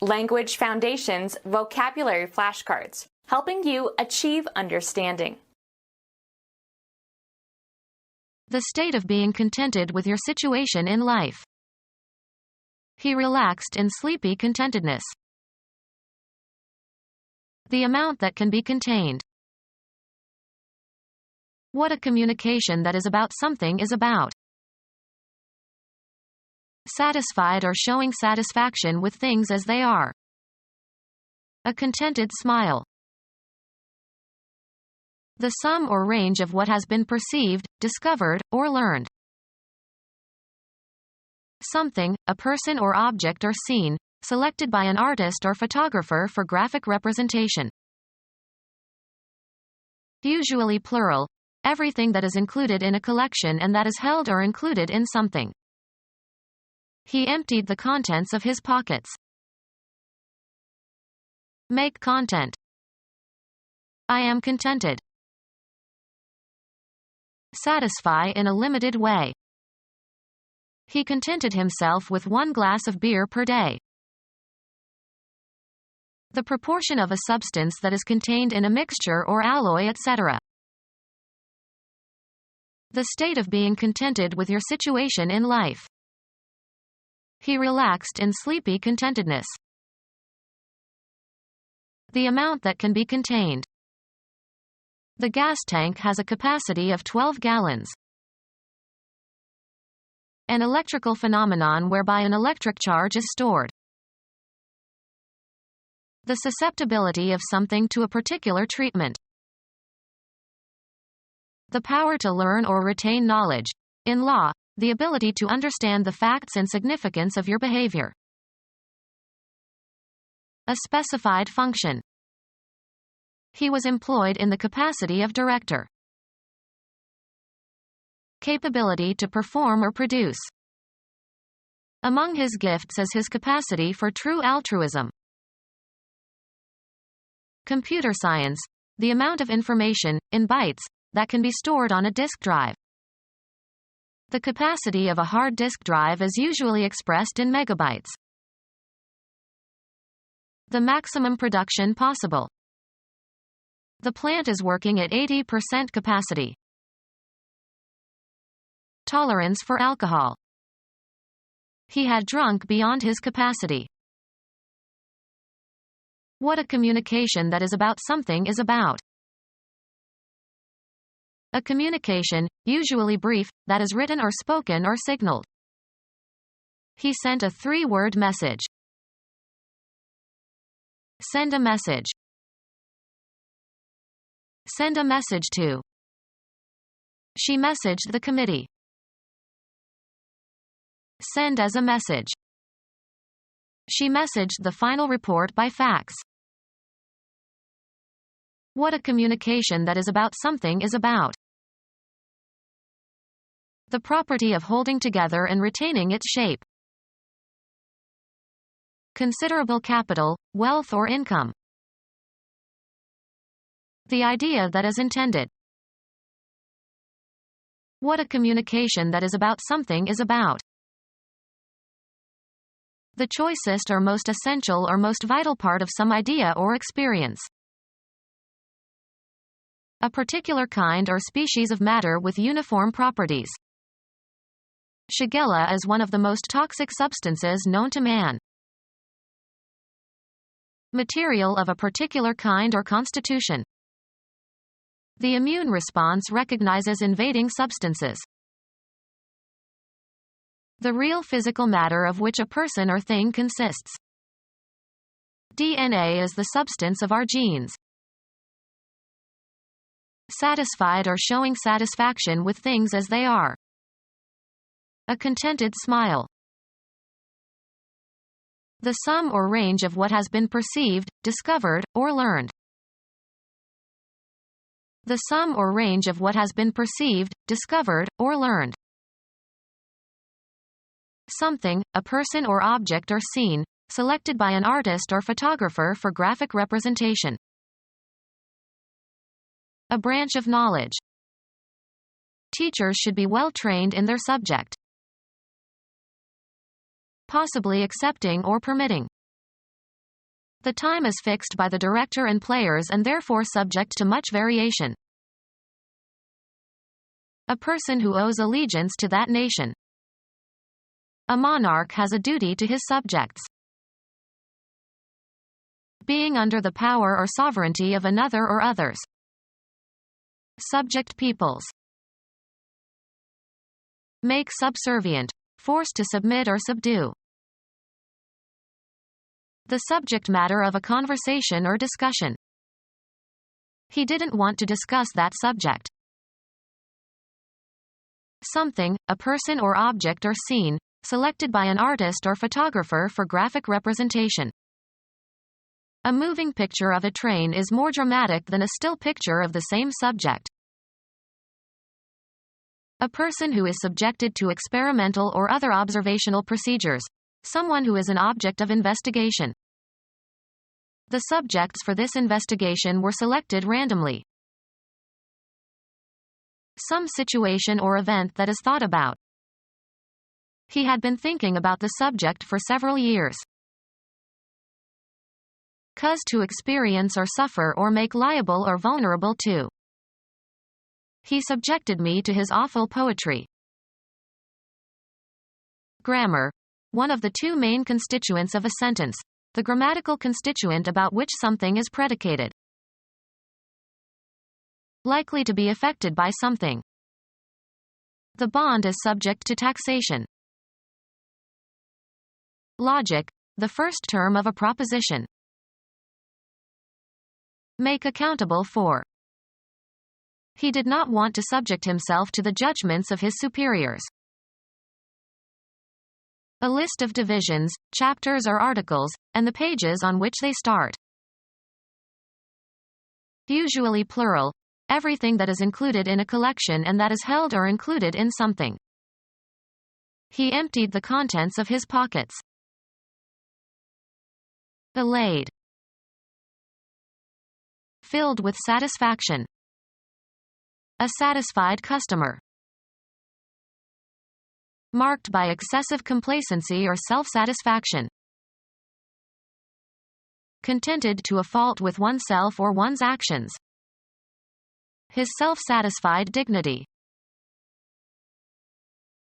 Language Foundations Vocabulary Flashcards, helping you achieve understanding. The state of being contented with your situation in life. He relaxed in sleepy contentedness. The amount that can be contained. What a communication that is about something is about. Satisfied or showing satisfaction with things as they are. A contented smile. The sum or range of what has been perceived, discovered, or learned. Something, a person or object or scene, selected by an artist or photographer for graphic representation. Usually plural, everything that is included in a collection and that is held or included in something. He emptied the contents of his pockets. Make content. I am contented. Satisfy in a limited way. He contented himself with 1 glass of beer per day. The proportion of a substance that is contained in a mixture or alloy, etc. The state of being contented with your situation in life. He relaxed in sleepy contentedness. The amount that can be contained. The gas tank has a capacity of 12 gallons. An electrical phenomenon whereby an electric charge is stored. The susceptibility of something to a particular treatment. The power to learn or retain knowledge. In law, the ability to understand the facts and significance of your behavior. A specified function. He was employed in the capacity of director. Capability to perform or produce. Among his gifts is his capacity for true altruism. Computer science, the amount of information, in bytes, that can be stored on a disk drive. The capacity of a hard disk drive is usually expressed in megabytes. The maximum production possible. The plant is working at 80% capacity. Tolerance for alcohol. He had drunk beyond his capacity. What a communication that is about something is about. A communication, usually brief, that is written or spoken or signaled. He sent a 3-word message. Send a message. Send a message to. She messaged the committee. Send as a message. She messaged the final report by fax. What a communication that is about something is about. The property of holding together and retaining its shape. Considerable capital, wealth or income. The idea that is intended. What a communication that is about something is about. The choicest or most essential or most vital part of some idea or experience. A particular kind or species of matter with uniform properties. Shigella is one of the most toxic substances known to man. Material of a particular kind or constitution. The immune response recognizes invading substances. The real physical matter of which a person or thing consists. DNA is the substance of our genes. Satisfied or showing satisfaction with things as they are. A contented smile. The sum or range of what has been perceived, discovered, or learned. The sum or range of what has been perceived, discovered, or learned. Something, a person or object or scene, selected by an artist or photographer for graphic representation. A branch of knowledge. Teachers should be well trained in their subject. Possibly accepting or permitting. The time is fixed by the director and players and therefore subject to much variation. A person who owes allegiance to that nation. A monarch has a duty to his subjects. Being under the power or sovereignty of another or others. Subject peoples. Make subservient, force to submit or subdue. The subject matter of a conversation or discussion. He didn't want to discuss that subject. Something, a person or object or scene, selected by an artist or photographer for graphic representation. A moving picture of a train is more dramatic than a still picture of the same subject. A person who is subjected to experimental or other observational procedures. Someone who is an object of investigation. The subjects for this investigation were selected randomly. Some situation or event that is thought about. He had been thinking about the subject for several years. Cause to experience or suffer or make liable or vulnerable to. He subjected me to his awful poetry. Grammar. One of the two main constituents of a sentence. The grammatical constituent about which something is predicated. Likely to be affected by something. The bond is subject to taxation. Logic. The first term of a proposition. Make accountable for. He did not want to subject himself to the judgments of his superiors. A list of divisions, chapters or articles, and the pages on which they start. Usually plural. Everything that is included in a collection and that is held or included in something. He emptied the contents of his pockets. Elate. Filled with satisfaction. A satisfied customer. Marked by excessive complacency or self-satisfaction. Contented to a fault with oneself or one's actions. His self-satisfied dignity.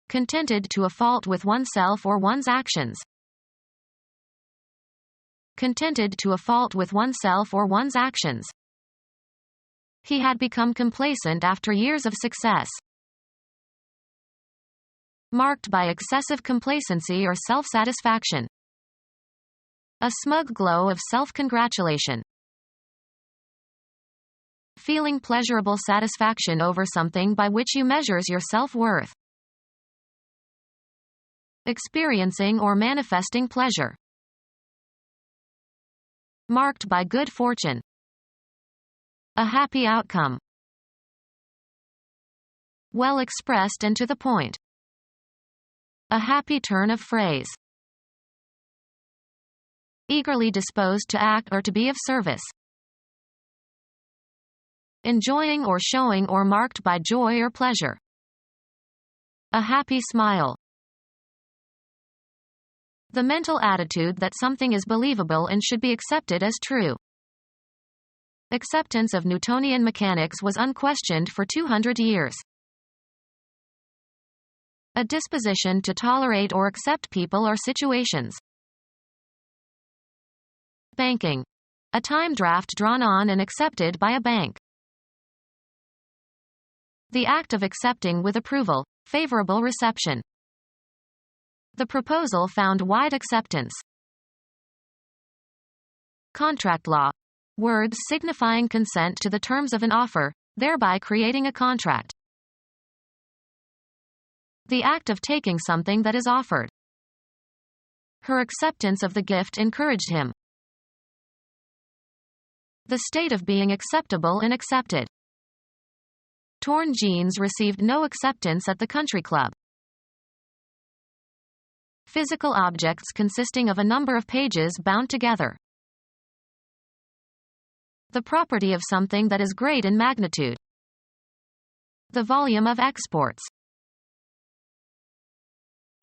Contented to a fault with oneself or one's actions. Contented to a fault with oneself or one's actions. He had become complacent after years of success. Marked by excessive complacency or self-satisfaction. A smug glow of self-congratulation. Feeling pleasurable satisfaction over something by which you measures your self-worth. Experiencing or manifesting pleasure. Marked by good fortune. A happy outcome. Well expressed and to the point. A happy turn of phrase. Eagerly disposed to act or to be of service. Enjoying or showing or marked by joy or pleasure. A happy smile. The mental attitude that something is believable and should be accepted as true. Acceptance of Newtonian mechanics was unquestioned for 200 years. A disposition to tolerate or accept people or situations. Banking. A time draft drawn on and accepted by a bank. The act of accepting with approval, favorable reception. The proposal found wide acceptance. Contract law. Words signifying consent to the terms of an offer, thereby creating a contract. The act of taking something that is offered. Her acceptance of the gift encouraged him. The state of being acceptable and accepted. Torn jeans received no acceptance at the country club. Physical objects consisting of a number of pages bound together. The property of something that is great in magnitude. The volume of exports.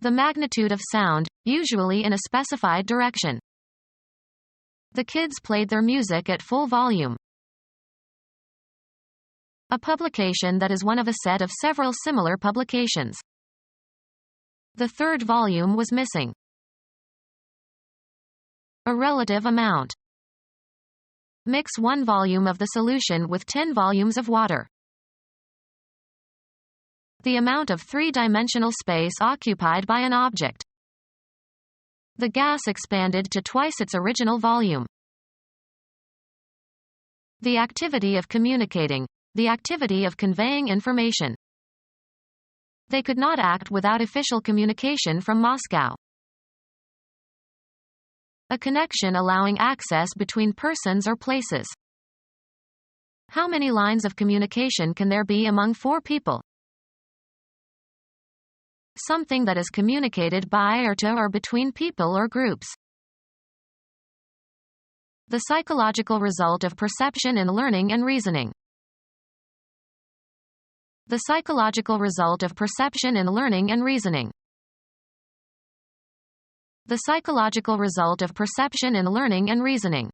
The magnitude of sound, usually in a specified direction. The kids played their music at full volume. A publication that is one of a set of several similar publications. The third volume was missing. A relative amount. Mix 1 volume of the solution with 10 volumes of water. The amount of three-dimensional space occupied by an object. The gas expanded to twice its original volume. The activity of communicating. The activity of conveying information. They could not act without official communication from Moscow. A connection allowing access between persons or places. How many lines of communication can there be among 4 people? Something that is communicated by or to or between people or groups. The psychological result of perception in learning and reasoning. The psychological result of perception in learning and reasoning. The psychological result of perception in learning and reasoning.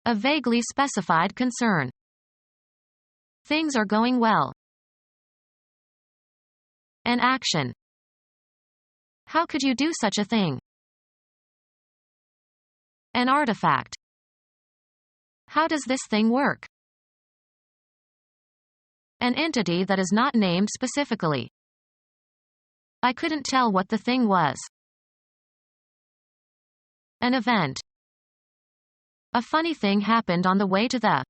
A vaguely specified concern. Things are going well. An action. How could you do such a thing? An artifact. How does this thing work? An entity that is not named specifically. I couldn't tell what the thing was. An event. A funny thing happened on the way to the.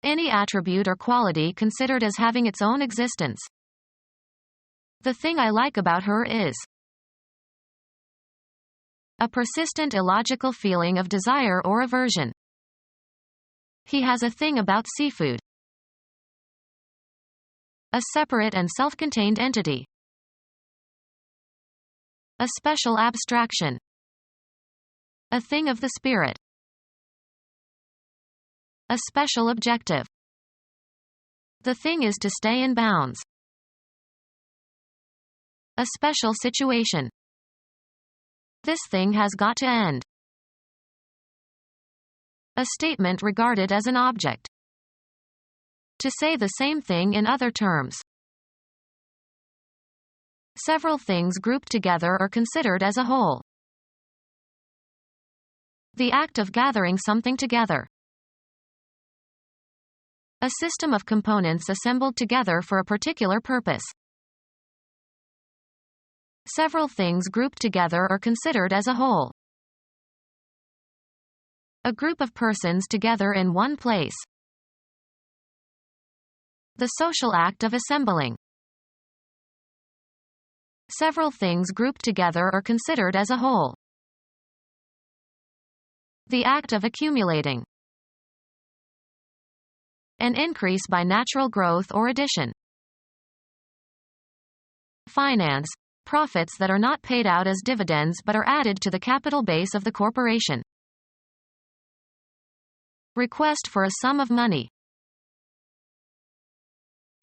Any attribute or quality considered as having its own existence. The thing I like about her is. A persistent illogical feeling of desire or aversion. He has a thing about seafood. A separate and self-contained entity. A special abstraction. A thing of the spirit. A special objective. The thing is to stay in bounds. A special situation. This thing has got to end. A statement regarded as an object. To say the same thing in other terms. Several things grouped together or considered as a whole. The act of gathering something together. A system of components assembled together for a particular purpose. Several things grouped together or considered as a whole. A group of persons together in one place. The social act of assembling. Several things grouped together or considered as a whole. The act of accumulating. An increase by natural growth or addition. Finance. Profits that are not paid out as dividends but are added to the capital base of the corporation. Request for a sum of money.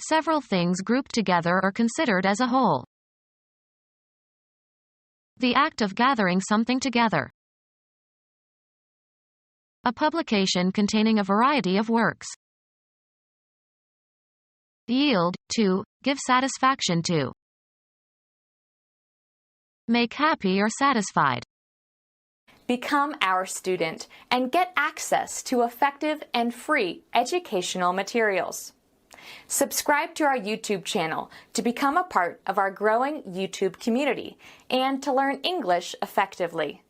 Several things grouped together or considered as a whole. The act of gathering something together. A publication containing a variety of works. Yield, to, give satisfaction to. Make happy or satisfied. Become our student and get access to effective and free educational materials. Subscribe to our YouTube channel to become a part of our growing YouTube community and to learn English effectively.